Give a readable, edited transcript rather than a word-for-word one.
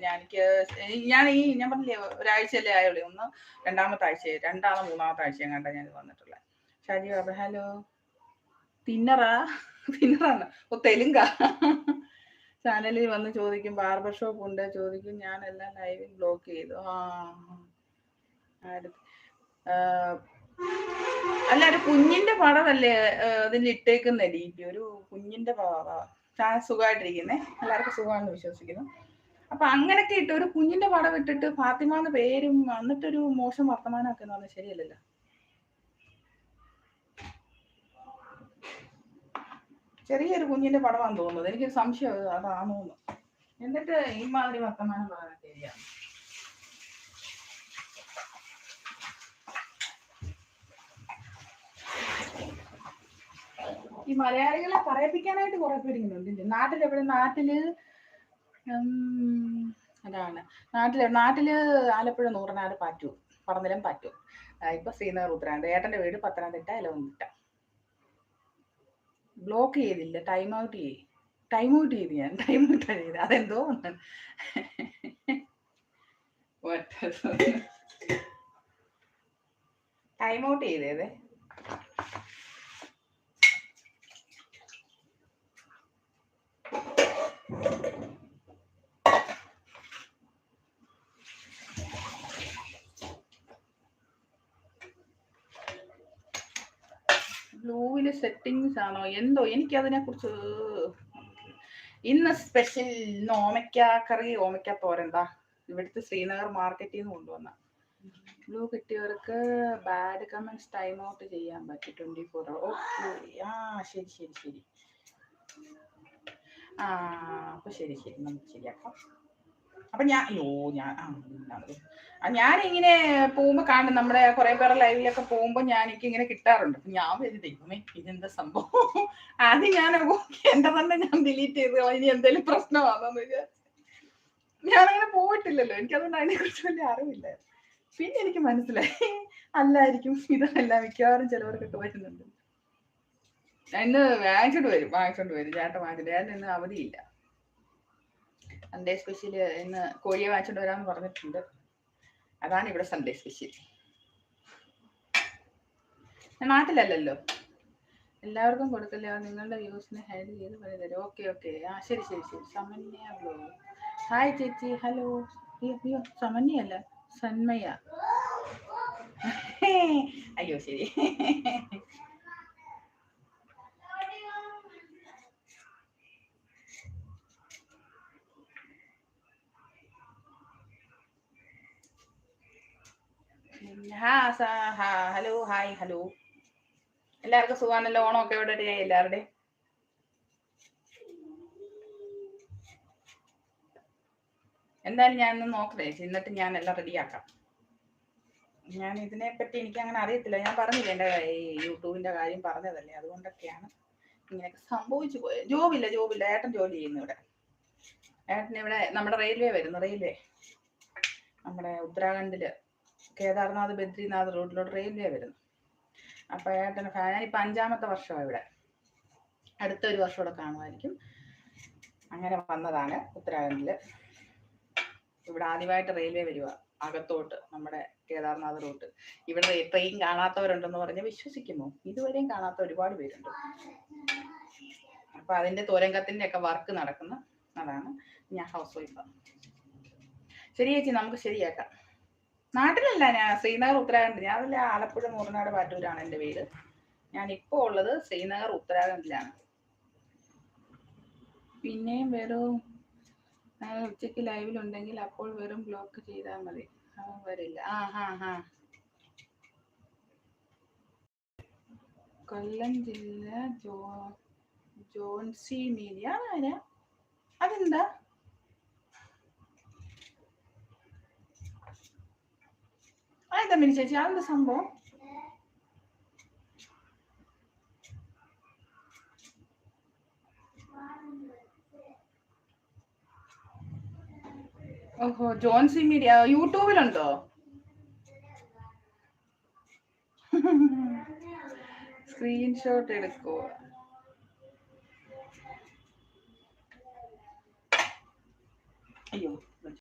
ഞാൻ പറഞ്ഞില്ലേ ഒരാഴ്ചയല്ലേ ആയുള്ളൂ, ഒന്ന് രണ്ടാമത്തെ മൂന്നാമത്തെ ആഴ്ച കണ്ട ഞാൻ വന്നിട്ടുള്ളത്. ഷാജി ബാബ ഹലോ, തിന്നറാണ് തെലുങ്ക ചാനലിൽ വന്ന് ചോദിക്കും ബാർബർ ഷോപ്പ് ഉണ്ട് ചോദിക്കും, ഞാനെല്ലാം ലൈവിൽ ബ്ലോക്ക് ചെയ്തു. അല്ല ഒരു കുഞ്ഞിന്റെ പടമല്ലേ അതിൽ ഇട്ടേക്കുന്നല്ലേ, ഒരു കുഞ്ഞിന്റെ സുഖമായിട്ടിരിക്കുന്നേ, എല്ലാവർക്കും സുഖമാണെന്ന് വിശ്വസിക്കുന്നു. അപ്പൊ അങ്ങനൊക്കെ ഇട്ട് ഒരു കുഞ്ഞിന്റെ പടം ഇട്ടിട്ട് ഫാത്തിമാന്ന് പേരും എന്നിട്ടൊരു മോശം വർത്തമാനമൊക്കെ എന്ന് പറഞ്ഞാൽ ശരിയല്ലല്ലോ. ചെറിയൊരു കുഞ്ഞിന്റെ പടമാണെന്ന് തോന്നുന്നത്, എനിക്കൊരു സംശയം അതാണോ. എന്നിട്ട് ഇമാതിരി വർത്തമാനം പറയാൻ ശരിയാണ്. ഈ മലയാളികളെ പറയിപ്പിക്കാനായിട്ട് കുറെ പേരിങ്ങനുണ്ട് നാട്ടില് അതാണ് നാട്ടില് ആലപ്പുഴ, നൂറനാട്, പാറ്റൂർ, പറന്നിലം, പാറ്റൂർ. ഇപ്പൊ ശ്രീനഗർ, ഉത്തരാഖണ്ഡ്. ഏട്ടന്റെ വീട് പത്തനംതിട്ട, എലവന്തിട്ട. ബ്ലോക്ക് ചെയ്തില്ല, ടൈം ഔട്ട് ചെയ്ത് ഞാൻ ടൈം ഔട്ട് ചെയ്ത് അതെന്തോ ടൈം ഔട്ട് ചെയ്തേ. ബ്ലൂവില് സെറ്റിങ്സ് ആണോ എന്തോ, എനിക്കതിനെ കുറിച്ച്. ഇന്ന് സ്പെഷ്യൽ ഓമയ്ക്ക കറി, ഓമയ്ക്ക തോരൻ. ഇവിടുത്തെ ശ്രീനഗർ മാർക്കറ്റിൽ നിന്ന് കൊണ്ടുവന്ന. ബ്ലൂ കിട്ടിയവർക്ക് ബാഡ് കമന്റ്സ് ടൈം ഔട്ട് ചെയ്യാൻ പറ്റും 24 hours. ഓക്കെ, ശരി. അപ്പൊ ശരി നമുക്ക് ശരിയാക്കാം. അപ്പൊ ഞാനിങ്ങനെ പോകുമ്പോ കാണും, നമ്മുടെ കുറെ പേരുടെ ലൈവിലൊക്കെ പോകുമ്പോ എനിക്കിങ്ങനെ കിട്ടാറുണ്ട്. ഞാൻ വരും, ദൈവമേ ഇതെന്താ സംഭവം, ആദ്യം ഞാൻ എന്റെ തന്നെ ഞാൻ ഡിലീറ്റ് ചെയ്ത് ഇനി എന്തെങ്കിലും പ്രശ്നമാണെന്ന് വിചാരിച്ചു. ഞാനങ്ങനെ പോയിട്ടില്ലല്ലോ, എനിക്കതുകൊണ്ട് അതിനെ കുറിച്ച് വലിയ അറിവില്ല. പിന്നെ എനിക്ക് മനസ്സിലായി അല്ലായിരിക്കും, ഇതെല്ലാം മിക്കവാറും ചിലവർക്കൊക്കെ വരുന്നുണ്ട്. ഇന്ന് വാങ്ങിച്ചോണ്ട് വരും ചേട്ടൻ വാങ്ങിച്ചിട്ട്. ഇന്ന് അവധിയില്ല, സൺഡേ സ്പെഷ്യൽ. ഇന്ന് കോഴിയെ വാങ്ങിച്ചോണ്ട് വരാമെന്ന് പറഞ്ഞിട്ടുണ്ട്. അതാണ് ഇവിടെ സൺഡേ സ്പെഷ്യൽ. ഞാൻ നാട്ടിലല്ലല്ലോ. എല്ലാവർക്കും കൊടുക്കല്ലേ, നിങ്ങളുടെ വ്യൂസിനെ ഹൈഡ് ചെയ്ത് പറയതരും. ഓക്കെ. ശരി. സമന്യ ബ്ലോഗ്. ഹായ് ചേച്ചി, ഹലോ. അയ്യോ സമന്യല്ല, സന്മയ. അയ്യോ ശരി. Hello, hi, hello. എല്ലാവർക്കും സുഖാണല്ലോ? ഓണമൊക്കെ ഇവിടെ റെഡിയായി എല്ലാവരുടെയും? എന്തായാലും ഞാൻ ഒന്ന് നോക്കട്ടെ, എന്നിട്ട് ഞാൻ എല്ലാം റെഡിയാക്കാം. ഞാൻ ഇതിനെപ്പറ്റി എനിക്ക് അങ്ങനെ അറിയത്തില്ല. ഞാൻ പറഞ്ഞില്ല, എൻ്റെ യൂട്യൂബിന്റെ കാര്യം പറഞ്ഞതല്ലേ, അതുകൊണ്ടൊക്കെയാണ് ഇങ്ങനെയൊക്കെ സംഭവിച്ചു പോയത്. ജോബില്ല. ഏട്ടൻ ജോലി ചെയ്യുന്നു ഇവിടെ. ഏട്ടൻ ഇവിടെ നമ്മുടെ റെയിൽവേ വരുന്നു, നമ്മുടെ ഉത്തരാഖണ്ഡില് കേദാർനാഥ് ബദ്രിനാഥ് റോഡിലോട്ട് റെയിൽവേ വരുന്നു. അപ്പൊ ഏട്ടന് ഞാനിപ്പോ 5ാമത്തെ വർഷമാണ് ഇവിടെ, അടുത്ത ഒരു വർഷം കൂടെ കാണുമായിരിക്കും. അങ്ങനെ വന്നതാണ് ഉത്തരാഖണ്ഡില്. ഇവിടെ ആദ്യമായിട്ട് റെയിൽവേ വരുക അകത്തോട്ട്, നമ്മുടെ കേദാർനാഥ് റൂട്ട്. ഇവിടെ ട്രെയിൻ കാണാത്തവരുണ്ടെന്ന് പറഞ്ഞ് വിശ്വസിക്കുന്നു. ഇതുവരെയും കാണാത്ത ഒരുപാട് പേരുണ്ട്. അപ്പൊ അതിന്റെ തുരങ്കത്തിന്റെ ഒക്കെ വർക്ക് നടക്കുന്ന അതാണ്. ഞാൻ ഹൗസ് വൈഫാണ്. ശരി ചേച്ചി, നമുക്ക് ശരിയാക്കാം. നാട്ടിലല്ല, ഞാൻ ശ്രീനഗർ, ഉത്തരാഖണ്ഡ്. ഞാനല്ല, ആലപ്പുഴ, നൂറനാട്, പാറ്റൂരാണ് എൻ്റെ വീട്. ഞാനിപ്പോ ഉള്ളത് ശ്രീനഗർ, ഉത്തരാഖണ്ഡിലാണ്. പിന്നെയും വെറും ഉച്ചയ്ക്ക് ലൈവിലുണ്ടെങ്കിൽ അപ്പോൾ വെറും ബ്ലോക്ക് ചെയ്താൽ മതി, വരില്ല. കൊല്ലം ജില്ല, ജോൺസി മീഡിയ. അതെന്താ? അതെന്താ മിനി ചേച്ചി, അതെന്താ സംഭവം? ഓഹോ, ജോൺസി മീഡിയ യൂട്യൂബിലുണ്ടോ? സ്ക്രീൻഷോട്ട് എടുക്കോ? അയ്യോ